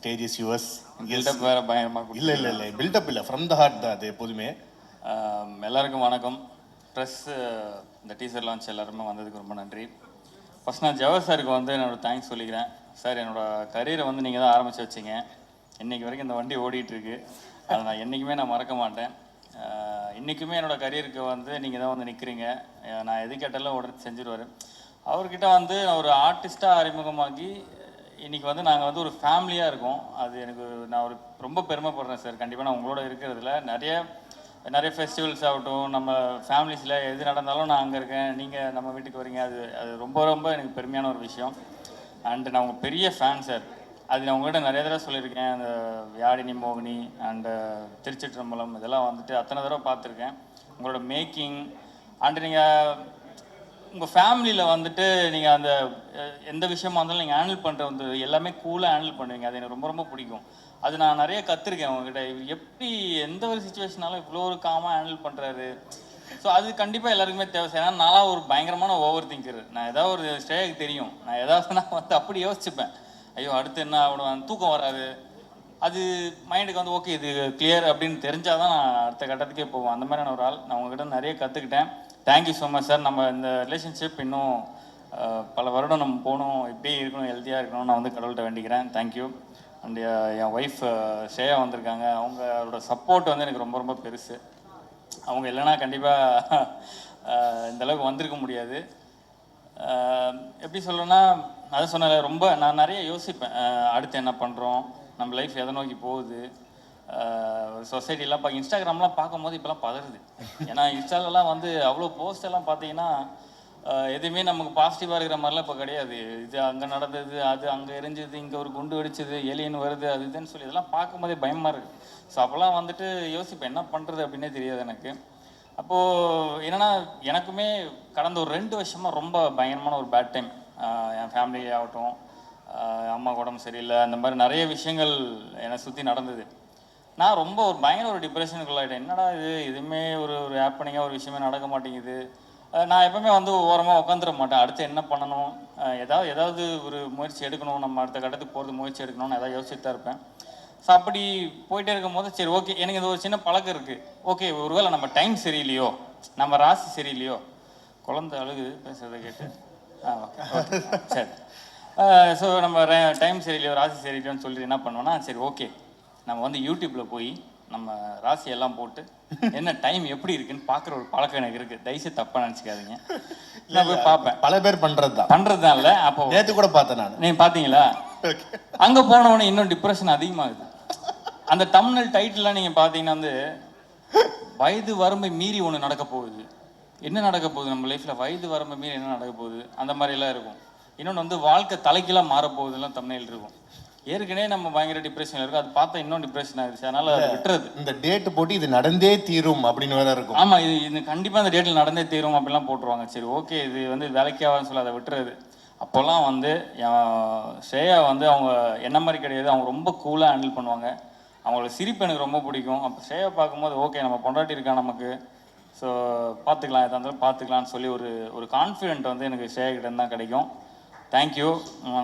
Stage is yours. Build up வேறு பயங்கரமாக இல்லை பில்டப் இல்லை, ஃப்ரம் த ஹார்ட் தான் அது எப்போதுமே. எல்லாருக்கும் வணக்கம். ப்ரெஸ் இந்த டீசர் லான்ச் எல்லாருமே வந்ததுக்கு ரொம்ப நன்றி. ஃபஸ்ட் நான் ஜவஹர் சாருக்கு வந்து என்னோடய தேங்க்ஸ் சொல்லிக்கிறேன். சார், என்னோடய கரியரை வந்து நீங்கள் தான் ஆரம்பித்து வச்சிங்க. இன்றைக்கி வரைக்கும் இந்த வண்டி ஓடிட்டுருக்கு. அதை நான் என்றைக்குமே நான் மறக்க மாட்டேன். இன்றைக்குமே என்னோடய கரியருக்கு வந்து நீங்கள் தான் வந்து நிற்கிறீங்க. நான் எது கேட்டாலும் உடனே செஞ்சுருவார். அவர்கிட்ட வந்து ஒரு ஆர்டிஸ்ட்டாக அறிமுகமாகி இன்றைக்கி வந்து நாங்கள் வந்து ஒரு ஃபேமிலியாக இருக்கோம். அது எனக்கு நான் ஒரு ரொம்ப பெருமைப்படுறேன் சார். கண்டிப்பாக நான் உங்களோட இருக்கிறதுல நிறைய ஃபெஸ்டிவல்ஸ் ஆகட்டும், நம்ம ஃபேமிலிஸில் எது நடந்தாலும் நான் அங்கே இருக்கேன், நீங்கள் நம்ம வீட்டுக்கு வரீங்க. அது ரொம்ப ரொம்ப எனக்கு பெருமையான ஒரு விஷயம். அண்டு நான் உங்கள் பெரிய ஃபேன் சார். அது நான் உங்கள்கிட்ட நிறைய தடவை சொல்லியிருக்கேன். அந்த யாழினி மோகினி அண்டு திருச்சிற்றம்பலம் இதெல்லாம் வந்துட்டு அத்தனை தடவை பார்த்துருக்கேன். உங்களோட மேக்கிங் அண்டு நீங்கள் உங்கள் ஃபேமிலியில் வந்துட்டு நீங்கள் அந்த எந்த விஷயமா இருந்தாலும் நீங்கள் ஹேண்டில் பண்ணுற வந்து எல்லாமே கூலாக ஹேண்டில் பண்ணுவீங்க. அது எனக்கு ரொம்ப ரொம்ப பிடிக்கும். அது நான் நிறைய கற்றுருக்கேன் உங்ககிட்ட. எப்படி எந்த ஒரு சுச்சுவேஷனாலும் இவ்வளோ ஒரு காமாக ஹேண்டில் பண்ணுறாரு. ஸோ அது கண்டிப்பாக எல்லாருக்குமே தேவை. ஏன்னா நான் ஒரு பயங்கரமான ஓவர் திங்கர். நான் ஏதாவது ஒரு ஸ்டேஜுக்கு தெரியும், நான் ஏதாவது நான் வந்து அப்படி யோசிச்சுப்பேன். ஐயோ அடுத்து என்ன ஆகணும், தூக்கம் வராது. அது மைண்டுக்கு வந்து ஓகே இது கிளியர் அப்படின்னு தெரிஞ்சால் தான் நான் அடுத்த கட்டத்துக்கே போவோம். அந்த மாதிரியான ஒரு ஆள். நான் உங்ககிட்ட நிறைய கற்றுக்கிட்டேன். Thank you so much sir. நம்ம இந்த ரிலேஷன்ஷிப் இன்னும் பல வருடம் நம்ம போகணும், இப்படியே இருக்கணும், ஹெல்த்தியாக இருக்கணும். நான் வந்து கடவுள்கிட்ட வேண்டிக்கிறேன். தேங்க்யூ. அண்ட் என் ஒய்ஃப் ஷேயா வந்திருக்காங்க. அவங்களோட சப்போர்ட் வந்து எனக்கு ரொம்ப ரொம்ப பெருசு. அவங்க இல்லைன்னா கண்டிப்பாக இந்தளவுக்கு வந்திருக்க முடியாது. எப்படி சொல்லணும்னா, அதை சொன்ன ரொம்ப நான் நிறைய யோசிப்பேன். அடுத்து என்ன பண்ணுறோம், நம்ம லைஃப் எதை நோக்கி போகுது. சொசைட்டிலாம் இன்ஸ்டாகிராம்லாம் பார்க்கும்போது இப்போலாம் பதறுது. ஏன்னா இன்ஸ்டாலெலாம் வந்து அவ்வளோ போஸ்டெல்லாம் பார்த்தீங்கன்னா எதுவுமே நமக்கு பாசிட்டிவாக இருக்கிற மாதிரிலாம் இப்போ கிடையாது. இது அங்கே நடந்தது, அது அங்கே எரிஞ்சது, இங்கே ஒரு குண்டு வெடிச்சது, ஏலியன் வருது, அது இதுன்னு சொல்லி இதெல்லாம் பார்க்கும்போதே பயமாக இருக்குது. ஸோ அப்போல்லாம் வந்துட்டு யோசிப்பேன் என்ன பண்ணுறது அப்படின்னே தெரியாது எனக்கு. அப்போது என்னென்னா, எனக்குமே கடந்த ஒரு 2 வருஷமாக ரொம்ப பயங்கரமான ஒரு பேட் டைம். என் ஃபேமிலி ஆகட்டும், அம்மா உடம்பு சரியில்லை, அந்த மாதிரி நிறைய விஷயங்கள் என்னை சுற்றி நடந்தது. நான் ரொம்ப ஒரு பயங்கர ஒரு டிப்ரெஷனுக்குள்ளாயிட்டேன். என்னடா இது எதுவுமே ஒரு ஹேப்பனிங்காக ஒரு விஷயமே நடக்க மாட்டேங்குது. நான் எப்பவுமே வந்து ஓரமாக உட்காந்துட மாட்டேன். அடுத்து என்ன பண்ணணும், ஏதாவது ஒரு முயற்சி எடுக்கணும், நம்ம அடுத்த கட்டத்துக்கு போகிறது முயற்சி எடுக்கணும்னு ஏதாவது யோசிச்சுட்டு தான் இருப்பேன். ஸோ அப்படி போயிட்டே இருக்கும் போது சரி ஓகே, எனக்கு இது ஒரு சின்ன பழக்கம் இருக்குது. ஓகே, ஒருவேளை நம்ம டைம் சரியில்லையோ, நம்ம ராசி சரியில்லையோ, குழந்தை அழுகுது பேசுகிறத கேட்டு. ஓகே சரி. ஸோ நம்ம டைம் சரியில்லையோ, ராசி சரியில்லையோன்னு சொல்லிட்டு என்ன பண்ணுவோன்னா, சரி ஓகே நம்ம வந்து யூடியூப்பில் போய் நம்ம ராசியெல்லாம் போட்டு என்ன டைம் எப்படி இருக்குன்னு பார்க்குற ஒரு பழக்கம் எனக்கு இருக்குது. தயவுசெய்து தப்பாக நினச்சிக்காதீங்க. நான் போய் பார்ப்பேன். பல பேர் பண்ணுறது தான் இல்லை. அப்போ நேற்று கூட பார்த்தேன் நான். நீங்கள் பார்த்தீங்களா? அங்கே போனவொடனே இன்னும் டிப்ரெஷன் அதிகமாகுது. அந்த தம்ப்நெயில் டைட்டில்லாம் நீங்கள் பார்த்தீங்கன்னா வந்து வயது வரம்பை மீறி ஒன்று நடக்க போகுது. என்ன நடக்க போகுது நம்ம லைஃப்பில், வயது வரம்பை மீறி என்ன நடக்க போகுது, அந்த மாதிரிலாம் இருக்கும். இன்னொன்று வந்து வாழ்க்கை தலைக்கெல்லாம் மாறப்போகுதுலாம் தம்ப்நெயில் இருக்கும். ஏற்கனவே நம்ம பயங்கர டிப்ரெஷன் இருக்கும். அது பார்த்தா இன்னும் டிப்ரெஷன் ஆயிடுச்சு. அதனால அதை விட்டுறது. இந்த டேட் போட்டு இது நடந்தே தீரும் அப்படின்னு வேற இருக்கும். ஆமாம், இது கண்டிப்பாக அந்த டேட்டில் நடந்தே தீரும் அப்படிலாம் போட்டுருவாங்க. சரி ஓகே இது வந்து வேலைக்காகன்னு சொல்லி அதை விட்டுறது. அப்போல்லாம் வந்து ஸ்ரேயா வந்து அவங்க என்ன மாதிரி கிடையாது, அவங்க ரொம்ப கூலாக ஹேண்டில் பண்ணுவாங்க. அவங்களோட சிரிப்பு எனக்கு ரொம்ப பிடிக்கும். அப்போ ஸ்ரேயா பார்க்கும்போது ஓகே நம்ம பொண்டாட்டி இருக்கா நமக்கு, ஸோ பார்த்துக்கலாம், எதாக இருந்தாலும் பார்த்துக்கலான்னு சொல்லி ஒரு கான்ஃபிடென்ட் வந்து எனக்கு ஸ்ரேயா கிட்டேருந்து தான் கிடைக்கும். தேங்க்யூ.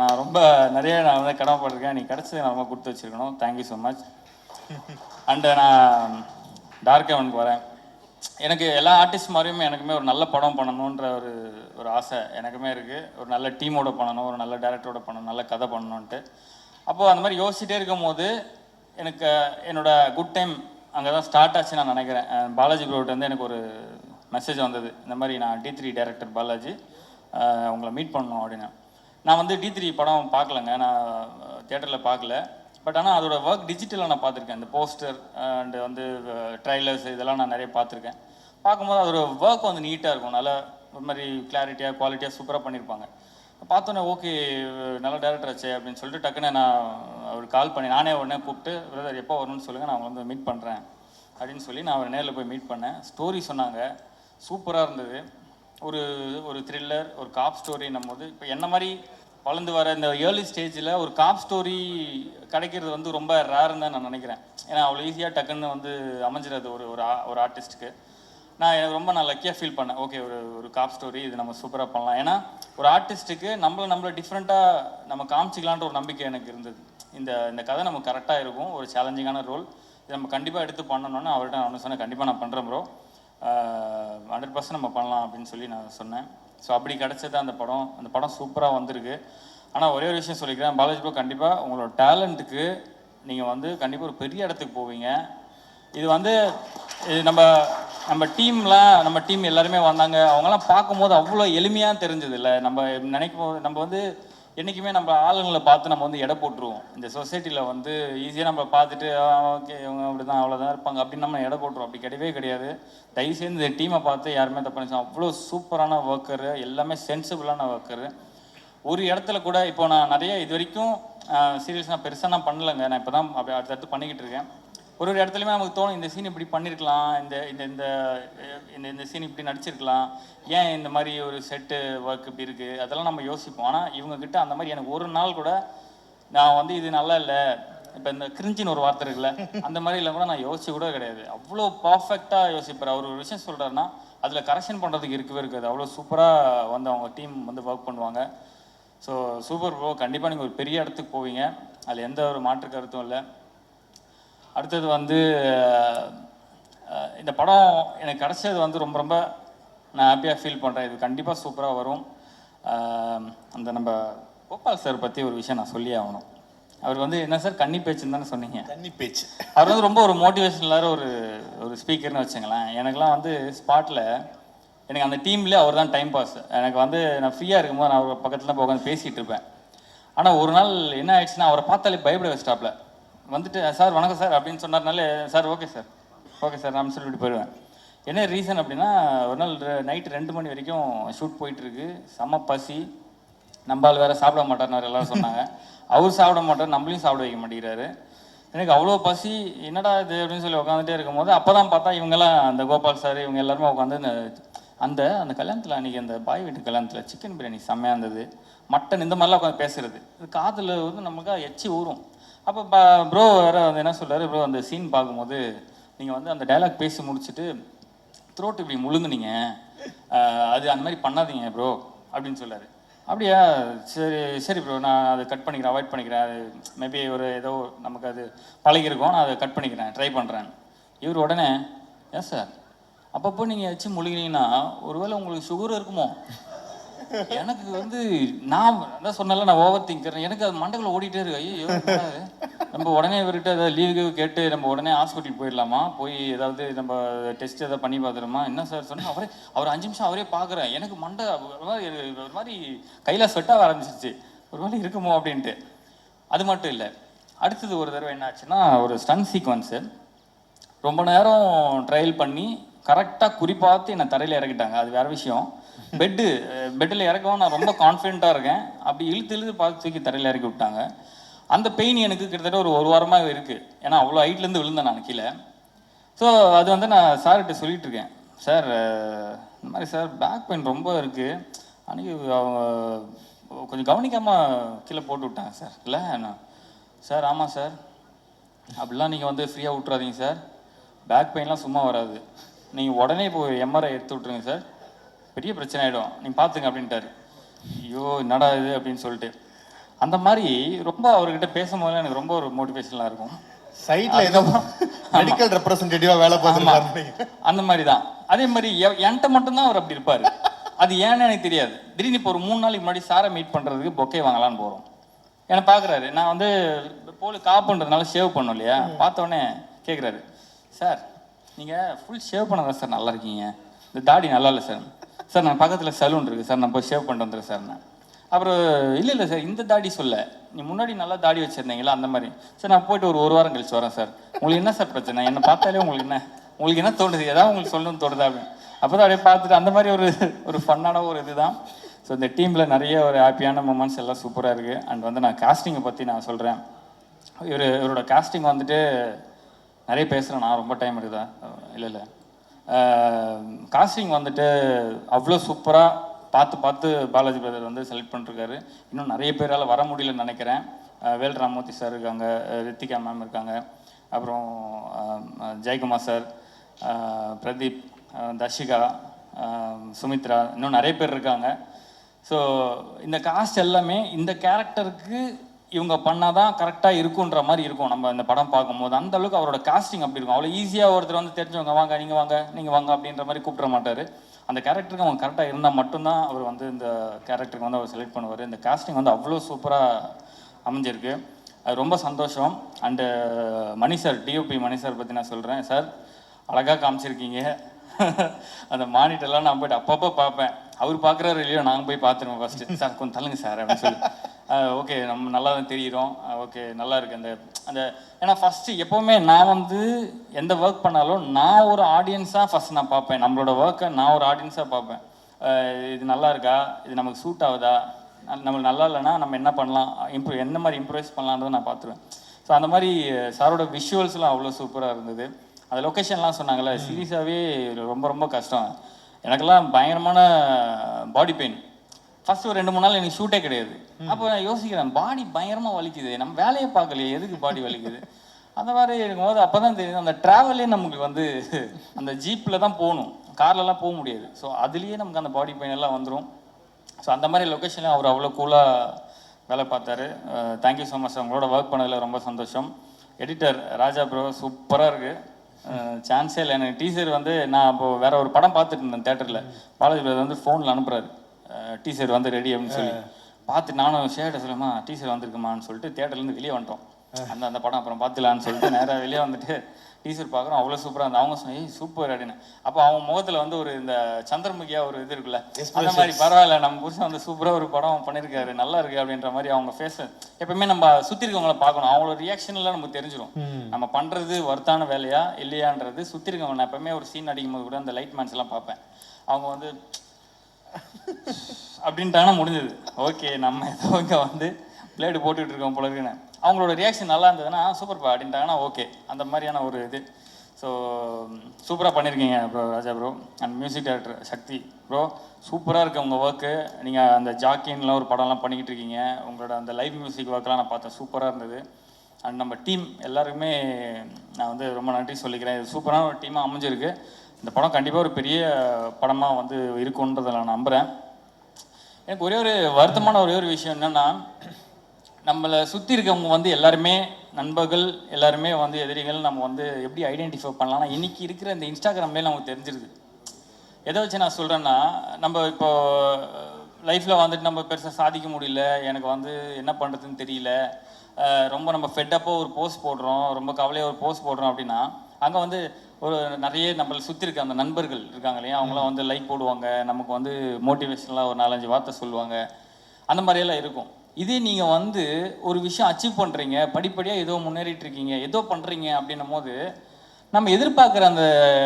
நான் ரொம்ப நிறைய நான் வந்து கடமைப்பட்டிருக்கேன். நீ கிடச்சது நான் ரொம்ப கொடுத்து வச்சுருக்கணும். Thank you so much. அண்டு நான் டார்க் ஹெவனுக்கு வரேன். எனக்கு எல்லா ஆர்டிஸ்ட் மாதிரியுமே எனக்குமே ஒரு நல்ல படம் பண்ணணுன்ற ஒரு ஆசை எனக்குமே இருக்குது. ஒரு நல்ல டீமோட பண்ணணும், ஒரு நல்ல டேரக்டரோட பண்ணணும், நல்ல கதை பண்ணணுன்ட்டு. அப்போது அந்த மாதிரி யோசிச்சுட்டே இருக்கும் போது எனக்கு என்னோடய குட் டைம் அங்கே தான் ஸ்டார்ட் ஆச்சு நான் நினைக்கிறேன். பாலாஜி ப்ரோட்ட வந்து எனக்கு ஒரு மெசேஜ் வந்தது. இந்த மாதிரி நான் D3 டைரக்டர் பாலாஜி உங்களை மீட் பண்ணணும் அப்படின்னு. நான் வந்து D3 படம் பார்க்கலங்க, நான் தியேட்டரில் பார்க்கல. பட் ஆனால் அதோட ஒர்க் டிஜிட்டலாக நான் பார்த்துருக்கேன். இந்த போஸ்டர் அண்டு வந்து ட்ரைலர்ஸ் இதெல்லாம் நான் நிறைய பார்த்துருக்கேன். பார்க்கும்போது அதோட ஒர்க் வந்து நீட்டாக இருக்கும். நல்லா ஒரு மாதிரி கிளாரிட்டியாக குவாலிட்டியாக சூப்பராக பண்ணியிருப்பாங்க. பார்த்தோன்னே ஓகே நல்ல டேரக்டர் ஆச்சு அப்படின்னு சொல்லிட்டு டக்குன்னு நான் அவருக்கு கால் பண்ணி நானே உடனே கூப்பிட்டு பிரதர் எப்போ வரணும்னு சொல்லுங்கள், நான் வந்து மீட் பண்ணுறேன் அப்படின்னு சொல்லி நான் அவர் நேரில் போய் மீட் பண்ணேன். ஸ்டோரி சொன்னாங்க, சூப்பராக இருந்தது. ஒரு த்ரில்லர், ஒரு காப் ஸ்டோரின்னும் போது இப்போ என்ன மாதிரி வளர்ந்து வர இந்த ஏர்லி ஸ்டேஜில் ஒரு காப் ஸ்டோரி கிடைக்கிறது வந்து ரொம்ப ரேர்னு தான் நான் நினைக்கிறேன். ஏன்னா அவ்வளோ ஈஸியாக டக்குன்னு வந்து அமைஞ்சிடாது ஒரு ஆர்டிஸ்ட்டுக்கு. எனக்கு ரொம்ப நான் லக்கியாக ஃபீல் பண்ணேன். ஓகே ஒரு காப் ஸ்டோரி இது நம்ம சூப்பராக பண்ணலாம். ஏன்னா ஒரு ஆர்டிஸ்ட்டுக்கு நம்மளை டிஃப்ரெண்ட்டாக நம்ம காமிச்சிக்கலான்ற ஒரு நம்பிக்கை எனக்கு இருந்தது. இந்த இந்த கதை நமக்கு கரெக்டாக இருக்கும், ஒரு சேலஞ்சிங்கான ரோல், இது நம்ம கண்டிப்பாக எடுத்து பண்ணணும்னு அவர்கிட்ட நான் சொன்னேன். கண்டிப்பாக நான் பண்ணுறேன் ப்ரோ, 100% நம்ம பண்ணலாம் அப்படின்னு சொல்லி நான் சொன்னேன். ஸோ அப்படி கிடச்சது அந்த படம் சூப்பராக வந்திருக்கு. ஆனால் ஒரே ஒரு விஷயம் சொல்லிக்கிறேன், பாலாஜி ப்ரோ கண்டிப்பாக உங்களோட டேலண்ட்டுக்கு நீங்கள் வந்து கண்டிப்பாக ஒரு பெரிய இடத்துக்கு போவீங்க. இது வந்து நம்ம டீம் எல்லாருமே வந்தாங்க, அவங்கெல்லாம் பார்க்கும்போது அவ்வளோ எளிமையாக தெரிஞ்சது இல்லை. நம்ம நினைக்கும் போது நம்ம வந்து என்றைக்குமே நம்ம ஆளுங்களை பார்த்து நம்ம வந்து எடை போட்டுருவோம். இந்த சொசைட்டியில் வந்து ஈஸியாக நம்ம பார்த்துட்டு ஓகே இவங்க அப்படி தான் அவ்வளோதான் இருப்பாங்க அப்படின்னு நம்ம எடை போட்டுருவோம். அப்படி கிடையவே கிடையாது. தயவுசெய்து இந்த டீமை பார்த்து யாருமே தப்பு நினச்சோம். அவ்வளோ சூப்பரான ஒர்க்கரு, எல்லாமே சென்சிபிளான ஒர்க்கரு. ஒரு இடத்துல கூட இப்போ நான் நிறைய இது வரைக்கும் சீரியஸ் நான் பெருசாக நான் பண்ணலைங்க, நான் இப்போ தான் அப்படி அடுத்தடுத்து பண்ணிக்கிட்டு இருக்கேன். ஒரு இடத்துலையுமே நமக்கு தோணும் இந்த சீன் இப்படி பண்ணியிருக்கலாம், இந்த இந்த இந்த இந்த சீன் இப்படி நடிச்சிருக்கலாம், ஏன் இந்த மாதிரி ஒரு செட்டு ஒர்க் இப்படி இருக்குது, அதெல்லாம் நம்ம யோசிப்போம். ஆனால் இவங்கக்கிட்ட அந்த மாதிரி எனக்கு ஒரு நாள் கூட நான் வந்து இது நல்லா இல்லை, இப்போ இந்த கிரிஞ்சின்னு ஒரு வார்த்தை இருக்குல்ல, அந்த மாதிரி இல்லை கூட நான் யோசிச்சு கூட கிடையாது. அவ்வளோ பர்ஃபெக்டாக யோசிப்பார். அவர் ஒரு விஷயம் சொல்கிறாருன்னா அதில் கரெக்ஷன் பண்ணுறதுக்கு இருக்கவே இருக்காது. அவ்வளோ சூப்பராக வந்து அவங்க டீம் வந்து ஒர்க் பண்ணுவாங்க. ஸோ சூப்பர் ப்ரோ, கண்டிப்பாக நீங்கள் ஒரு பெரிய இடத்துக்கு போவீங்க, அதில் எந்த ஒரு மாற்று கருத்தும் இல்லை. அடுத்தது வந்து இந்த படம் எனக்கு கிடச்சது வந்து ரொம்ப ரொம்ப நான் ஹாப்பியாக ஃபீல் பண்ணுறேன். இது கண்டிப்பாக சூப்பராக வரும். அந்த நம்ம கோபால் சார் பற்றி ஒரு விஷயம் நான் சொல்லி ஆகணும். அவர் வந்து என்ன சார் கன்னி பேச்சுன்னு தானே சொன்னீங்க? கன்னி பேச்சு. அவர் வந்து ரொம்ப ஒரு மோட்டிவேஷனலாக ஒரு ஸ்பீக்கர்னு வச்சுங்களேன். எனக்குலாம் வந்து ஸ்பாட்டில் எனக்கு அந்த டீம்லேயே அவர் தான் டைம் பாஸ். எனக்கு வந்து நான் ஃப்ரீயாக இருக்கும்போது நான் அவர் பக்கத்தில் போய் உட்காந்து பேசிகிட்டு இருப்பேன். ஆனால் ஒரு நாள் என்ன ஆயிடுச்சுன்னா அவரை பார்த்தாலே பயப்பட வச்சிட்டாப்பில் வந்துட்டு, சார் வணக்கம் சார் அப்படின்னு சொன்னார்னாலே சார் ஓகே சார் நான் சொல்லிட்டு போயிடுவேன். என்ன ரீசன் அப்படின்னா, ஒரு நாள் நைட்டு 2 மணி வரைக்கும் ஷூட் போயிட்டுருக்கு, செம்ம பசி, நம்மளால் வேறு சாப்பிட மாட்டார்னு எல்லோரும் சொன்னாங்க. அவர் சாப்பிட மாட்டார், நம்மளையும் சாப்பிட வைக்க மாட்டேங்கிறாரு. எனக்கு அவ்வளோ பசி, என்னடா இது அப்படின்னு சொல்லி உட்காந்துட்டே இருக்கும்போது அப்போ தான் பார்த்தா இவங்கெல்லாம் அந்த கோபால் சார் இவங்க எல்லாருமே உட்காந்து அந்த அந்த கல்யாணத்தில் அன்றைக்கி அந்த பாய் வீட்டு கல்யாணத்தில் சிக்கன் பிரியாணி செம்மையாக இருந்தது, மட்டன், இந்த மாதிரிலாம் உட்காந்து பேசுகிறது. காதில் வந்து நமக்கு எச்சி ஊறும். அப்போ ப்ரோ வேறு வந்து என்ன சொல்கிறாரு, ப்ரோ அந்த சீன் பார்க்கும்போது நீங்கள் வந்து அந்த டைலாக் பேசி முடிச்சுட்டு த்ரோட் இப்படி முழுங்குனீங்க, அது அந்த மாதிரி பண்ணாதீங்க ப்ரோ அப்படின்னு சொல்லார். அப்படியா, சரி ப்ரோ, நான் அதை கட் பண்ணிக்கிறேன், அவாய்ட் பண்ணிக்கிறேன், அது மேபி ஒரு ஏதோ நமக்கு அது பழகிருக்கோம், நான் அதை கட் பண்ணிக்கிறேன், ட்ரை பண்ணுறேன். இவர் உடனே ஏன் சார் அப்பப்போ நீங்கள் வச்சு முழுகினீங்கன்னா ஒருவேளை உங்களுக்கு சுகர் இருக்குமோ? எனக்கு வந்து நான் அதான் சொன்னால நான் ஓவர் திங்கிறேன், எனக்கு அது மண்டைக்குள்ள ஓடிட்டே இருக்கு. ஐயோ நம்ம உடனே இவர்கிட்ட ஏதாவது லீவு கேட்டு நம்ம உடனே ஹாஸ்பிட்டல் போயிடலாமா, போய் ஏதாவது நம்ம டெஸ்ட் ஏதாவது பண்ணி பார்த்துருமா, என்ன சார் சொன்னால் அவர் 5 நிமிஷம் அவரே பார்க்குறேன். எனக்கு மண்டை ஒரு மாதிரி கையில் ஸ்வெட்டாக ஆரம்பிச்சிச்சு, ஒரு வேளை இருக்குமோ அப்படின்ட்டு. அது மட்டும் இல்லை, அடுத்தது ஒரு தடவை என்ன ஆச்சுன்னா, ஒரு ஸ்டன் சீக்வன்ஸு ரொம்ப நேரம் ட்ரையல் பண்ணி கரெக்டாக குறிப்பாத்து என்னை தரையில் இறக்கிட்டாங்க. அது வேறு விஷயம். பெட்டில் இறக்கவும் நான் ரொம்ப கான்ஃபிடென்ட்டாக இருக்கேன், அப்படி இழுத்து பார்த்து தூக்கி தரையில் இறக்கி விட்டாங்க. அந்த பெயின் எனக்கு கிட்டத்தட்ட ஒரு வாரமாக இருக்குது, ஏன்னா அவ்வளோ ஹைட்லேருந்து விழுந்தேன் நான் கீழே. ஸோ அது வந்து நான் சார்கிட்ட சொல்லிகிட்டு இருக்கேன், சார் இந்த மாதிரி சார் பேக் பெயின் ரொம்ப இருக்குது, அன்றைக்கி அவங்க கொஞ்சம் கவனிக்காமல் கீழே போட்டு விட்டாங்க சார். இல்லை சார், ஆமாம் சார், அப்படிலாம் நீங்கள் வந்து ஃப்ரீயாக விட்றாதீங்க சார், பேக் பெயின்லாம் சும்மா வராது, நீங்கள் உடனே போய் எம்ஆர்ஐ எடுத்து விட்ருங்க சார், பெரிய பிரச்சனை ஆகிடும், நீங்கள் பார்த்துங்க அப்படின்ட்டாரு. ஐயோ என்னடா இது அப்படின்னு சொல்லிட்டு அந்த மாதிரி ரொம்ப அவர்கிட்ட பேசும்போது எனக்கு ரொம்ப ஒரு மோட்டிவேஷனலாக இருக்கும். சைடில் ஏதோ மெடிக்கல் ரெப்ரசன்டேட்டிவாக வேலை பார்த்துருக்காங்க அந்த மாதிரி தான். அதே மாதிரி என்கிட்ட மட்டும்தான் அவர் அப்படி இருப்பார், அது ஏன்னு எனக்கு தெரியாது. திடீர்னு இப்போ ஒரு 3 நாளைக்கு முன்னாடி சாரை மீட் பண்ணுறதுக்கு பொக்கே வாங்கலான்னு போகிறோம். என்னை பார்க்குறாரு, நான் வந்து காப்புன்றதுனால ஷேவ் பண்ணோம் இல்லையா, பார்த்தோன்னே கேட்குறாரு, சார் நீங்கள் ஃபுல் ஷேவ் பண்ணதான் சார் நல்லா இருக்கீங்க, இந்த தாடி நல்லா இல்லை சார். சார் நான் பக்கத்தில் சலூன் இருக்குது சார், நான் போய் ஷேவ் பண்ணிட்டு வந்துடுறேன் சார். நான் அப்புறம் இல்லை சார், இந்த தாடி சொல்ல, நீ முன்னாடி நல்லா தாடி வச்சுருந்தீங்களா அந்த மாதிரி. சார் நான் போய்ட்டு ஒரு வாரம் கழிச்சு வரேன் சார். உங்களுக்கு என்ன சார் பிரச்சனை, என்னை பார்த்தாலே உங்களுக்கு என்ன தோணுது, ஏதாவது உங்களுக்கு சொல்லணும்னு தோணுதா அப்படின்னு. அப்போ தான் அப்படியே பார்த்துட்டு அந்த மாதிரி ஒரு ஃபன்னான ஒரு இது தான். ஸோ இந்த டீமில் நிறைய ஒரு ஹாப்பியான மூமெண்ட்ஸ் எல்லாம் சூப்பராக இருக்குது. அண்ட் வந்து நான் காஸ்டிங்கை பற்றி நான் சொல்கிறேன். இவரோட காஸ்டிங் வந்துட்டு நிறைய பேசுகிறேன் நான், ரொம்ப டைம் இருக்குதா? இல்லை காஸ்டிங் வந்துட்டு அவ்வளோ சூப்பராக பார்த்து பாலாஜி பிரதர் வந்து செலக்ட் பண்ணிருக்காரு. இன்னும் நிறைய பேரால் வர முடியலன்னு நினைக்கிறேன். வேல் ராமூர்த்தி சார் இருக்காங்க, ரித்திகா மேம் இருக்காங்க, அப்புறம் ஜெயக்குமார் சார், பிரதீப், தர்ஷிகா, சுமித்ரா, இன்னும் நிறைய பேர் இருக்காங்க. ஸோ இந்த காஸ்ட் எல்லாமே இந்த கேரக்டருக்கு இவங்க பண்ணாதான் கரெக்டாக இருக்குன்ற மாதிரி இருக்கும். நம்ம இந்த படம் பார்க்கும்போது அந்த அளவுக்கு அவரோட காஸ்டிங் அப்படி இருக்கும். அவ்வளோ ஈஸியாக ஒருத்தர் வந்து தெரிஞ்சவங்க வாங்க நீங்கள் வாங்க அப்படின்ற மாதிரி கூப்பிட மாட்டார். அந்த கேரக்டருக்கு அவங்க கரெக்டாக இருந்தால் மட்டும்தான் அவர் வந்து இந்த கேரக்டருக்கு வந்து அவர் செலக்ட் பண்ணுவார். இந்த காஸ்டிங் வந்து அவ்வளோ சூப்பராக அமைஞ்சிருக்கு. அது ரொம்ப சந்தோஷம். And Mani sir, DOP Mani sir பற்றி நான் சொல்கிறேன். சார் அழகாக காமிச்சிருக்கீங்க. அந்த மானிட்டர்லாம் நான் போய்ட்டு அப்பப்போ பார்ப்பேன். அவர் பார்க்குறாரு இல்லையோ நாங்கள் போய் பார்த்துருவோம் ஃபஸ்ட்டு. சார் கொஞ்சம் தள்ளுங்க சார் அப்படின்னு சொல்லி ஓகே நம்ம நல்லா தான் தெரிகிறோம், ஓகே நல்லா இருக்குது. அந்த ஏன்னா ஃபஸ்ட்டு எப்போவுமே நான் வந்து எந்த ஒர்க் பண்ணாலும் நான் ஒரு ஆடியன்ஸாக ஃபஸ்ட் நான் பார்ப்பேன். நம்மளோட ஒர்க்கை நான் ஒரு ஆடியன்ஸாக பார்ப்பேன். இது நல்லா இருக்கா, இது நமக்கு சூட் ஆகுதா, நம்மளுக்கு நல்லா இல்லைன்னா நம்ம என்ன பண்ணலாம், எந்த மாதிரி இம்ப்ரூவைஸ் பண்ணலான்றதை நான் பார்த்துருவேன். ஸோ அந்த மாதிரி சாரோட விஷுவல்ஸ்லாம் அவ்வளோ சூப்பராக இருந்தது. அந்த லொக்கேஷன்லாம் சொன்னாங்கல்ல, சீரியஸாகவே ரொம்ப ரொம்ப கஷ்டம். எனக்கெல்லாம் பயங்கரமான பாடி பெயின். ஃபஸ்ட்டு ஒரு 2-3 நாள் எனக்கு ஷூட்டே கிடையாது. அப்போ நான் யோசிக்கிறேன், பாடி பயங்கரமாக வலிக்குது, நம்ம வேலையை பார்க்கலையே, எதுக்கு பாடி வலிக்குது அந்த மாதிரி இருக்கும்போது அப்போ தான் தெரியுது அந்த ட்ராவலே நமக்கு வந்து அந்த ஜீப்பில் தான் போகணும், கார்லலாம் போக முடியாது. ஸோ அதுலேயே நமக்கு அந்த பாடி பெயின் எல்லாம் வந்துடும். ஸோ அந்த மாதிரி லொக்கேஷனில் அவர் அவ்வளோ கூலாக வேலை பார்த்தாரு. Thank you so much. அவங்களோட ஒர்க் பண்ணதில் ரொம்ப சந்தோஷம். எடிட்டர் ராஜா ப்ரோ சூப்பராக இருக்குது. சான்ஸே இல்லை. எனக்கு டீசர் வந்து நான் இப்போது வேறு ஒரு படம் பார்த்துட்டு இருந்தேன் தேட்டரில். பாலாஜி பிரதர் வந்து ஃபோனில் அனுப்புகிறாரு, டீசர் வந்து ரெடி அப்படின்னு சொல்லி. பார்த்து நானும் ஷேர்ட்டை சொல்லுமா டீசர் வந்திருக்குமான்னு சொல்லிட்டு தேட்டர்லேருந்து வெளியே வந்துட்டோம். அந்த படம் அப்புறம் பார்த்துலான்னு சொல்லிட்டு நேராக வெளியே வந்துட்டு டீசர் பார்க்குறோம். அவ்வளோ சூப்பராக இருந்தது. அவங்க சொன்னேன் ஏய் சூப்பர் அப்படின்னு. அப்போ அவங்க முகத்தில் வந்து ஒரு இந்த சந்திரமுகியாக ஒரு இது இருக்குல்ல, அந்த மாதிரி பரவாயில்ல நம்ம புருஷன் வந்து சூப்பராக ஒரு படம் பண்ணியிருக்காரு, நல்லா இருக்கு அப்படின்ற மாதிரி அவங்க ஃபேஸ். எப்பவுமே நம்ம சுற்றி இருக்கவங்கள பார்க்கணும், அவங்களோட ரியாக்ஷன்லாம் நமக்கு தெரிஞ்சிடும். நம்ம பண்ணுறது ஒர்த்தான வேலையா இல்லையான்றது சுற்றி இருக்கவங்க. நான் எப்பவுமே ஒரு சீன் அடிக்கும்போது கூட அந்த லைட் மேன்ஸ் எல்லாம் பார்ப்பேன். அவங்க வந்து அப்படின்ட்டாங்கன்னா முடிஞ்சது, ஓகே நம்ம ஏதோ இங்கே வந்து பிளேடு போட்டுக்கிட்டு இருக்கோம் போல இருக்குன்னு. அவங்களோட ரியாக்ஷன் நல்லா இருந்ததுன்னா சூப்பர்ப்பா அப்படின்ட்டாங்கன்னா ஓகே, அந்த மாதிரியான ஒரு இது. ஸோ சூப்பராக பண்ணியிருக்கீங்க bro Raja bro. And music director Sakthi bro சூப்பராக இருக்குது உங்கள் ஒர்க்கு. நீங்கள் அந்த ஜாக்கின்லாம் ஒரு படம்லாம் பண்ணிக்கிட்டு இருக்கீங்க. உங்களோட அந்த லைவ் மியூசிக் ஒர்க்லாம் நான் பார்த்தேன், சூப்பராக இருந்தது. அண்ட் நம்ம டீம் எல்லாருக்குமே நான் வந்து ரொம்ப நன்றி சொல்லிக்கிறேன். இது சூப்பரான ஒரு டீமாக அமைஞ்சிருக்கு. இந்த படம் கண்டிப்பாக ஒரு பெரிய படமாக வந்து இருக்குன்றதை நான் நம்புகிறேன். எனக்கு ஒரே ஒரு வருத்தமான ஒரே ஒரு விஷயம் என்னென்னா, நம்மளை சுற்றி இருக்கவங்க வந்து எல்லாருமே நண்பர்கள், எல்லாருமே வந்து எதிரிகள். நம்ம வந்து எப்படி ஐடென்டிஃபை பண்ணலாம்னா இன்றைக்கி இருக்கிற இந்த இன்ஸ்டாகிராம்லேயே நமக்கு தெரிஞ்சிருது. எதை வச்சு நான் சொல்கிறேன்னா, நம்ம இப்போ லைஃப்பில் வந்துட்டு நம்ம பெருசாக சாதிக்க முடியல, எனக்கு வந்து என்ன பண்ணுறதுன்னு தெரியல, ரொம்ப நம்ம ஃபெட்டப்பாக ஒரு போஸ்ட் போடுறோம், ரொம்ப கவலையாக ஒரு போஸ்ட் போடுறோம் அப்படின்னா, அங்கே வந்து ஒரு நிறைய நம்மளை சுற்றி இருக்க அந்த நண்பர்கள் இருக்காங்க இல்லையா, அவங்களாம் வந்து லைக் போடுவாங்க, நமக்கு வந்து மோட்டிவேஷனலாக ஒரு 4-5 வார்த்தை சொல்லுவாங்க, அந்த மாதிரியெல்லாம் இருக்கும். இதே நீங்கள் வந்து ஒரு விஷயம் அச்சீவ் பண்ணுறீங்க, படிப்படியாக ஏதோ முன்னேறிட்டு இருக்கீங்க, ஏதோ பண்ணுறீங்க அப்படின்னும் போது நம்ம எதிர்பார்க்குற அந்த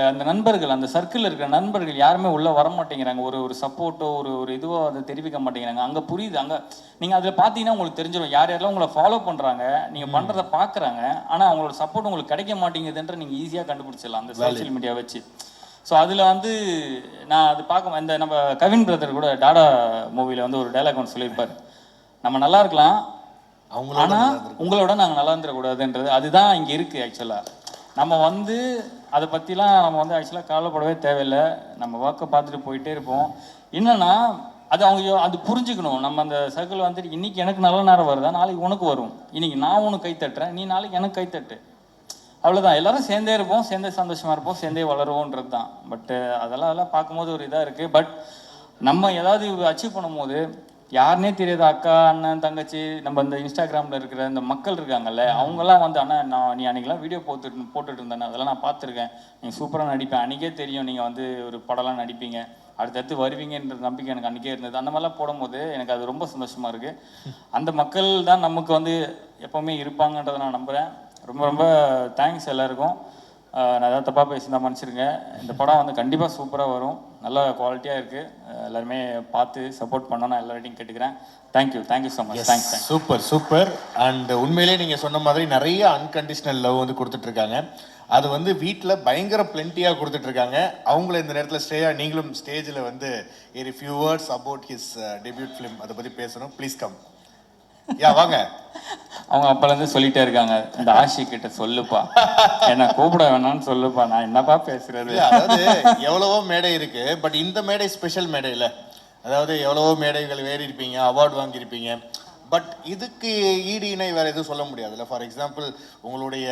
அந்த நண்பர்கள், அந்த சர்க்கிளில் இருக்கிற நண்பர்கள் யாருமே உள்ளே வர மாட்டேங்கிறாங்க. ஒரு சப்போர்ட்டோ ஒரு இதுவோ அதை தெரிவிக்க மாட்டேங்கிறாங்க. அங்கே புரியுது, அங்கே நீங்கள் அதில் பார்த்தீங்கன்னா உங்களுக்கு தெரிஞ்சிடும் யார் யாரெல்லாம் உங்களை ஃபாலோ பண்ணுறாங்க, நீங்கள் பண்ணுறதை பார்க்குறாங்க, ஆனால் அவங்களோட சப்போர்ட் உங்களுக்கு கிடைக்க மாட்டேங்குதுன்ற நீங்கள் ஈஸியாக கண்டுபிடிச்சிடலாம் அந்த சோஷியல் மீடியா வச்சு. ஸோ அதில் வந்து நான் அது பார்க்க இந்த நம்ம கவின் பிரதர் கூட டாடா மூவியில் வந்து ஒரு டைலாக் ஒன்று சொல்லியிருப்பார், நம்ம நல்லா இருக்கலாம் ஆனால் உங்களோட நாங்கள் நல்லா இருந்துடக்கூடாதுன்றது. அதுதான் இங்கே இருக்குது ஆக்சுவலாக. நம்ம வந்து அதை பற்றிலாம் நம்ம வந்து ஆக்சுவலாக கவலைப்படவே தேவையில்லை. நம்ம ஒர்க்கை பார்த்துட்டு போயிட்டே இருப்போம். என்னென்னா அது அவங்க அது புரிஞ்சுக்கணும். நம்ம அந்த சர்க்கிள் வந்துட்டு இன்றைக்கி எனக்கு நல்ல நேரம் வருதா, நாளைக்கு உனக்கு வரும். இன்றைக்கி நான் உனக்கு கை தட்டுறேன், நீ நாளைக்கு எனக்கு கை தட்டு. அவ்வளோதான். எல்லோரும் சேர்ந்தே இருப்போம், சேர்ந்தே சந்தோஷமாக இருப்போம், சேர்ந்தே வளருவோன்றது தான். பட்டு அதெல்லாம் பார்க்கும்போது ஒரு இதாக இருக்குது. பட் நம்ம ஏதாவது அச்சீவ் பண்ணும்போது யாருனே தெரியாத அக்கா, அண்ணன், தங்கச்சி, நம்ம இந்த இன்ஸ்டாகிராமில் இருக்கிற இந்த மக்கள் இருக்காங்கல்ல, அவங்கெல்லாம் வந்து அண்ணா நீ அன்றைக்கெலாம் வீடியோ போட்டுட்டு இருந்தேன், அதெல்லாம் நான் பார்த்துருக்கேன், நீங்கள் சூப்பராக நடிப்பேன், அன்றைக்கே தெரியும் நீங்கள் வந்து ஒரு படம்லாம் நடிப்பீங்க, அடுத்தடுத்து வருவீங்கன்ற நம்பிக்கை எனக்கு அன்றைக்கே இருந்தது. அந்த மாதிரிலாம் போடும்போது எனக்கு அது ரொம்ப சந்தோஷமாக இருக்குது. அந்த மக்கள் தான் நமக்கு வந்து எப்போவுமே இருப்பாங்கன்றதை நான் நம்புகிறேன். ரொம்ப ரொம்ப தேங்க்ஸ் எல்லாருக்கும். நான் ஏதாவது தப்பாக பேசியிருந்தா மன்னிச்சிருங்க. இந்த படம் வந்து கண்டிப்பாக சூப்பராக வரும், நல்ல குவாலிட்டியாக இருக்குது. எல்லாருமே பார்த்து சப்போர்ட் பண்ண நான் எல்லார்ட்டையும் கேட்டுக்கிறேன். Thank you so much. Thanks. Super. And உண்மையிலேயே நீங்கள் சொன்ன மாதிரி நிறைய அன்கண்டிஷனல் லவ் வந்து கொடுத்துட்ருக்காங்க. அது வந்து வீட்டில் பயங்கர பிளென்ட்டியாக கொடுத்துட்ருக்காங்க. அவங்கள இந்த நேரத்தில் நீங்களும் ஸ்டேஜில் வந்து ஒரு few words about his debut film அதை பற்றி பேசணும். Please come. வாங்க. அவங்க அப்பலேருந்து சொல்லிட்டே இருக்காங்க, இந்த ஆஷி கிட்ட சொல்லுப்பா, என்ன கூப்பிட வேணாம்னு சொல்லுப்பா, நான் என்னப்பா பேசுறது. அதாவது எவ்வளவோ மேடை இருக்கு, பட் இந்த மேடை ஸ்பெஷல் மேடை இல்லை. அதாவது எவ்வளவோ மேடைகள் ஏறி இருப்பீங்க, அவார்டு வாங்கியிருப்பீங்க, பட் இதுக்கு ஈடு இணை வேறு எதுவும் சொல்ல முடியாதுல்ல. ஃபார் எக்ஸாம்பிள் உங்களுடைய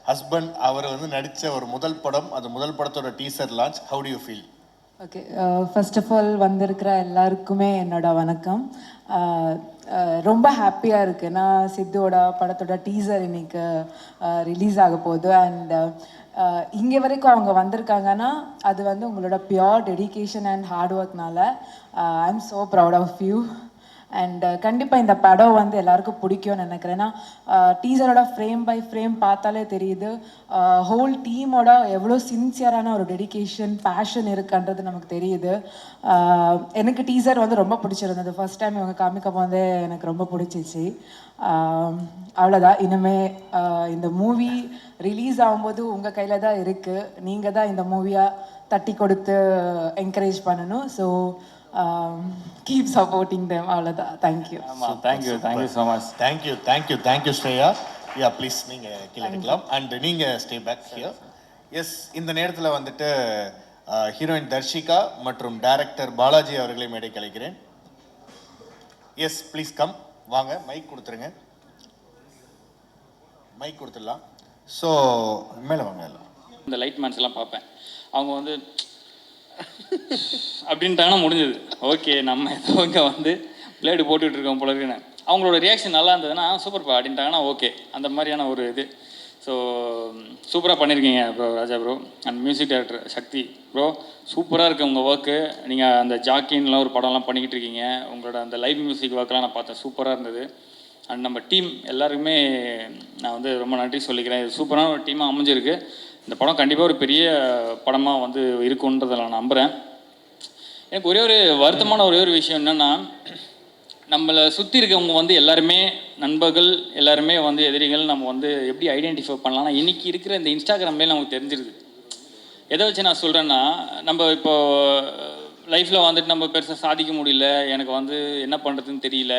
ஹஸ்பண்ட் அவர் வந்து நடித்த ஒரு முதல் படம், அந்த முதல் படத்தோட teaser launch, how do you feel? Okay, first of all வந்திருக்கிற எல்லாருக்குமே என்னோட வணக்கம். ரொம்ப ஹாப்பியாக இருக்குது. நான் சித்துவோட படத்தோட டீசர் இன்னைக்கு ரிலீஸ் ஆக போகுது. அண்ட் இங்கே வரைக்கும் அவங்க வந்திருக்காங்கன்னா அது வந்து உங்களோட பியோர் டெடிகேஷன் அண்ட் ஹார்ட் ஒர்க்னால. I am so proud of you. And கண்டிப்பாக இந்த படம் வந்து எல்லாருக்கும் பிடிக்கும்னு நினைக்கிறேன். ஏன்னா டீசரோட ஃப்ரேம் பை ஃப்ரேம் பார்த்தாலே தெரியுது ஹோல் டீமோட எவ்வளோ சின்சியரான ஒரு டெடிகேஷன், பேஷன் இருக்குன்றது நமக்கு தெரியுது. எனக்கு டீசர் வந்து ரொம்ப பிடிச்சிருந்தது. ஃபர்ஸ்ட் டைம் இவங்க காமிக்கும் போதே எனக்கு ரொம்ப பிடிச்சிச்சு. அவ்வளோதான். இனிமே இந்த மூவி ரிலீஸ் ஆகும்போது உங்கள் கையில் தான் இருக்குது. நீங்கள் தான் இந்த மூவியை தட்டி கொடுத்து என்கரேஜ் பண்ணணும். So keep supporting them. அவ்வளோதான். தேங்க்யூ. ஆமாம், thank you so much. Thank you Shreya. Yeah please நீங்கள் கீழே இருக்கலாம். அண்ட் நீங்கள் ஸ்டே பேக் ஹியர். எஸ், இந்த நேரத்தில் வந்துட்டு ஹீரோயின் தர்ஷிகா மற்றும் டைரக்டர் பாலாஜி அவர்களை மேடைக்கு அழைக்கிறேன். Yes please come. வாங்க, மைக் கொடுத்துருங்க. மைக் கொடுத்துடலாம். ஸோ மேலே வாங்க. எல்லாம் இந்த லைட் மேன்ஸ் எல்லாம் பார்ப்பேன். அவங்க வந்து அப்படின்ட்டாங்கன்னா முடிஞ்சது. ஓகே, நம்ம ஏதோ இங்கே வந்து பிளேடு போட்டுக்கிட்டு இருக்கோம் போல இருக்குன்னு. அவங்களோட ரியாக்ஷன் நல்லா இருந்ததுன்னா சூப்பர்ப்பா அப்படின்ட்டாங்கன்னா ஓகே, அந்த மாதிரியான ஒரு இது. ஸோ சூப்பராக பண்ணியிருக்கீங்க bro, Raja bro. And music director Sakthi bro, சூப்பராக இருக்குது உங்கள் ஒர்க்கு. நீங்கள் அந்த ஜாக்கின்லாம் ஒரு படம்லாம் பண்ணிக்கிட்டு இருக்கீங்க. உங்களோட அந்த லைவ் மியூசிக் ஒர்க்கெலாம் நான் பார்த்தேன், சூப்பராக இருந்தது. அண்ட் நம்ம டீம் எல்லாருக்குமே நான் வந்து ரொம்ப நன்றி சொல்லிக்கிறேன். இது சூப்பரான ஒரு டீமாக அமைஞ்சிருக்கு. இந்த படம் கண்டிப்பாக ஒரு பெரிய படமாக வந்து இருக்குன்றதை நான் நம்புகிறேன். எனக்கு ஒரே ஒரு வருத்தமான ஒரே ஒரு விஷயம் என்னென்னா, நம்மளை சுற்றி இருக்கவங்க வந்து எல்லாருமே நண்பர்கள், எல்லாருமே வந்து எதிரிகள். நம்ம வந்து எப்படி ஐடென்டிஃபை பண்ணலாம்னா இன்றைக்கி இருக்கிற இந்த இன்ஸ்டாகிராம்லேயே நமக்கு தெரிஞ்சிருது. எதை வச்சு நான் சொல்கிறேன்னா, நம்ம இப்போது லைஃப்பில் வந்துட்டு நம்ம பெருசாக சாதிக்க முடியல, எனக்கு வந்து என்ன பண்ணுறதுன்னு தெரியல,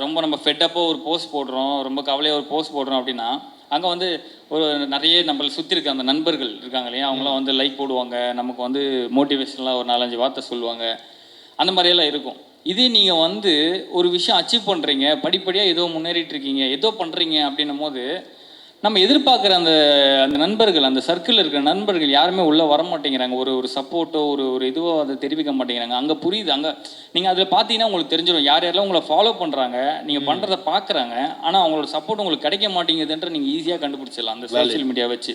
ரொம்ப நம்ம ஃபெட்டப்பாக ஒரு போஸ்ட் போடுறோம், ரொம்ப கவலையாக ஒரு போஸ்ட் போடுறோம் அப்படின்னா, அங்கே வந்து ஒரு நிறைய நம்மளை சுற்றி இருக்க அந்த நண்பர்கள் இருக்காங்க இல்லையா, அவங்களாம் வந்து லைக் போடுவாங்க, நமக்கு வந்து மோட்டிவேஷனலாக ஒரு 4-5 வார்த்தை சொல்லுவாங்க, அந்த மாதிரியெல்லாம் இருக்கும். இதே நீங்கள் வந்து ஒரு விஷயம் அச்சீவ் பண்ணுறீங்க, படிப்படியாக ஏதோ முன்னேறிட்டு இருக்கீங்க, ஏதோ பண்ணுறீங்க அப்படின்னும் போது நம்ம எதிர்பார்க்குற அந்த அந்த நண்பர்கள், அந்த சர்க்கிளில் இருக்கிற நண்பர்கள் யாருமே உள்ளே வர மாட்டேங்கிறாங்க. ஒரு சப்போர்ட்டோ ஒரு இதுவோ அதை தெரிவிக்க மாட்டேங்கிறாங்க. அங்கே புரியுது. அங்கே நீங்கள் அதில் பார்த்தீங்கன்னா உங்களுக்கு தெரிஞ்சிடும் யார் யாரெல்லாம் உங்களை ஃபாலோ பண்ணுறாங்க, நீங்கள் பண்ணுறதை பார்க்குறாங்க, ஆனால் அவங்களோட சப்போர்ட் உங்களுக்கு கிடைக்க மாட்டேங்குதுன்ற நீங்கள் ஈஸியாக கண்டுபிடிச்சிடலாம் அந்த சோஷியல் மீடியா வச்சு.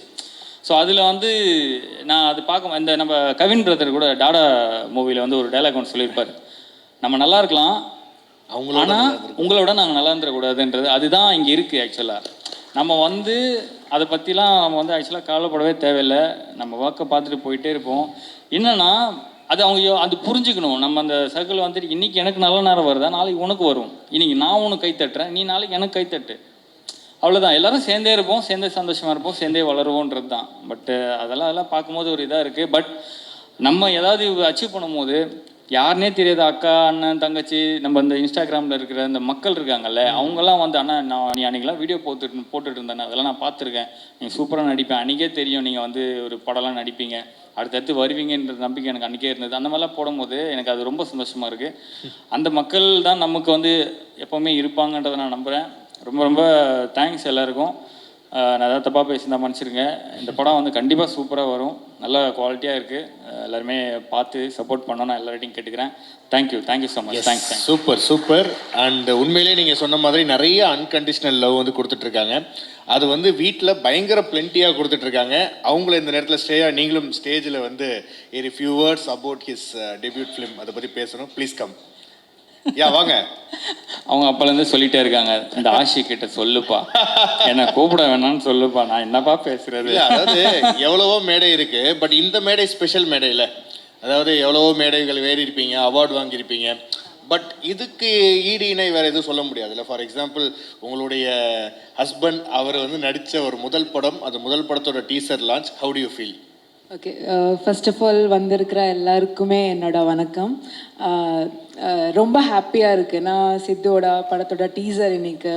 ஸோ அதில் வந்து நான் அது பார்க்க இந்த நம்ம கவின் பிரதர் கூட டாடா மூவியில் வந்து ஒரு டைலாக் ஒன்று சொல்லியிருப்பார், நம்ம நல்லா இருக்கலாம் ஆனால் உங்களோட நாங்கள் நல்லா இருந்துடக்கூடாதுன்றது. அதுதான் இங்கே இருக்குது. ஆக்சுவலாக நம்ம வந்து அதை பற்றிலாம் நம்ம வந்து ஆக்சுவலாக கவலைப்படவே தேவையில்லை. நம்ம ஒர்க்கை பார்த்துட்டு போயிட்டே இருப்போம். என்னென்னா அது அவங்க அது புரிஞ்சுக்கணும். நம்ம அந்த சர்க்கிள் வந்துட்டு இன்றைக்கி எனக்கு நல்ல நேரம் வருதா, நாளைக்கு உனக்கு வரும். இன்றைக்கி நான் உனக்கு கைத்தட்டுறேன், நீ நாளைக்கு எனக்கு கைத்தட்டு. அவ்வளோதான். எல்லோரும் சேர்ந்தே இருப்போம், சேர்ந்தே சந்தோஷமாக இருப்போம், சேர்ந்தே வளருவோன்றது தான். பட்டு அதெல்லாம் பார்க்கும்போது ஒரு இதாக இருக்குது. பட் நம்ம ஏதாவது அச்சீவ் பண்ணும்போது யாருனே தெரியாத அக்கா, அண்ணன், தங்கச்சி, நம்ம இந்த இன்ஸ்டாகிராமில் இருக்கிற இந்த மக்கள் இருக்காங்கல்ல, அவங்கெல்லாம் வந்து அண்ணா நீ அன்றைக்கெலாம் வீடியோ போட்டுட்டு இருந்தேன், அதெல்லாம் நான் பார்த்துருக்கேன், நீங்கள் சூப்பராக நடிப்பேன், அன்றைக்கே தெரியும் நீங்கள் வந்து ஒரு படம்லாம் நடிப்பீங்க, அடுத்தடுத்து வருவீங்கன்ற நம்பிக்கை எனக்கு அன்றைக்கே இருந்தது. அந்த மாதிரிலாம் போடும்போது எனக்கு அது ரொம்ப சந்தோஷமாக இருக்குது. அந்த மக்கள் தான் நமக்கு வந்து எப்போவுமே இருப்பாங்கன்றதை நான் நம்புகிறேன். ரொம்ப ரொம்ப தேங்க்ஸ் எல்லாருக்கும். நான் ஏதாவது தப்பாக பேசியிருந்தா மன்னிச்சிருங்க. இந்த படம் வந்து கண்டிப்பாக சூப்பராக வரும், நல்ல குவாலிட்டியாக இருக்குது. எல்லாருமே பார்த்து சப்போர்ட் பண்ணணும், நான் எல்லார்ட்டையும் கேட்டுக்கிறேன். Thank you so much. Thanks. Super. And உண்மையிலேயே நீங்கள் சொன்ன மாதிரி நிறைய அன்கண்டிஷனல் லவ் வந்து கொடுத்துட்ருக்காங்க. அது வந்து வீட்டில் பயங்கர பிளென்ட்டியாக கொடுத்துட்ருக்காங்க. அவங்கள இந்த நேரத்தில் ஸ்ரேயா நீங்களும் ஸ்டேஜில் வந்து ஒரு few words about his debut film அதை பற்றி பேசணும். Please come. யா வாங்க. அவங்க அப்பாலேருந்து சொல்லிட்டே இருக்காங்க, இந்த ஆஷி கிட்ட சொல்லுப்பா, என்ன கூப்பிட வேணாம்னு சொல்லுப்பா, நான் என்னப்பா பேசுறது. அதாவது எவ்வளவோ மேடை இருக்கு, பட் இந்த மேடை ஸ்பெஷல் மேடை இல்லை. அதாவது எவ்வளவோ மேடைகள் ஏறி இருப்பீங்க, அவார்டு வாங்கியிருப்பீங்க, பட் இதுக்கு ஈடு இணை வேறு எதுவும் சொல்ல முடியாதுல்ல. ஃபார் எக்ஸாம்பிள் உங்களுடைய ஹஸ்பண்ட் அவர் வந்து நடித்த ஒரு முதல் படம், அந்த முதல் படத்தோட teaser launch, how do you feel? Okay, first of all வந்திருக்கிற எல்லாருக்குமே என்னோட வணக்கம். ரொம்ப ஹாப்பியாக இருக்குது. நான் சித்துவோட படத்தோட டீசர் இன்னைக்கு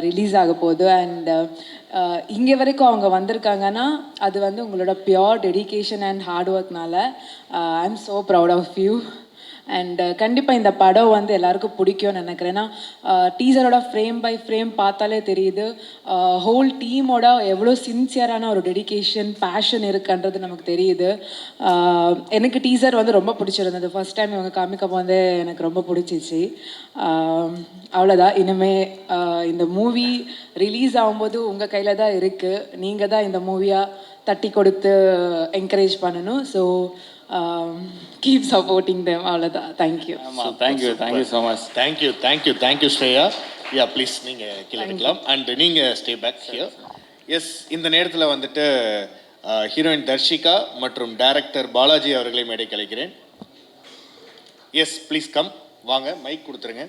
ரிலீஸ் ஆக போகுது. அண்ட் இங்கே வரைக்கும் அவங்க வந்திருக்காங்கன்னா அது வந்து உங்களோட பியோர் டெடிகேஷன் அண்ட் ஹார்ட் ஒர்க்னால. I am so proud of you. And கண்டிப்பாக இந்த படம் வந்து எல்லாருக்கும் பிடிக்கும்னு நினைக்கிறேன். ஏன்னா டீசரோட ஃப்ரேம் பை ஃப்ரேம் பார்த்தாலே தெரியுது ஹோல் டீமோட எவ்வளோ சின்சியரான ஒரு டெடிகேஷன் பேஷன் இருக்குன்றது நமக்கு தெரியுது. எனக்கு டீசர் வந்து ரொம்ப பிடிச்சிருந்தது. ஃபர்ஸ்ட் டைம் இவங்க காமிக்க போது எனக்கு ரொம்ப பிடிச்சிச்சு. அவ்வளோதான். இனிமே இந்த மூவி ரிலீஸ் ஆகும்போது உங்கள் கையில் தான் இருக்குது. நீங்கள் தான் இந்த மூவியாக தட்டி கொடுத்து என்கரேஜ் பண்ணணும். So keep supporting them. அவ்வளோதான். தேங்க்யூ. ஆமாம், thank you so much. Thank you Shreya. Yeah please நீங்கள் கீழே இருக்கலாம் அண்ட் நீங்கள் ஸ்டே பேக் ஹியர். எஸ், இந்த நேரத்தில் வந்துட்டு ஹீரோயின் தர்ஷிகா மற்றும் டைரக்டர் பாலாஜி அவர்களை மேடை கலைக்கிறேன். எஸ் ப்ளீஸ் கம், வாங்க, மைக் கொடுத்துருங்க.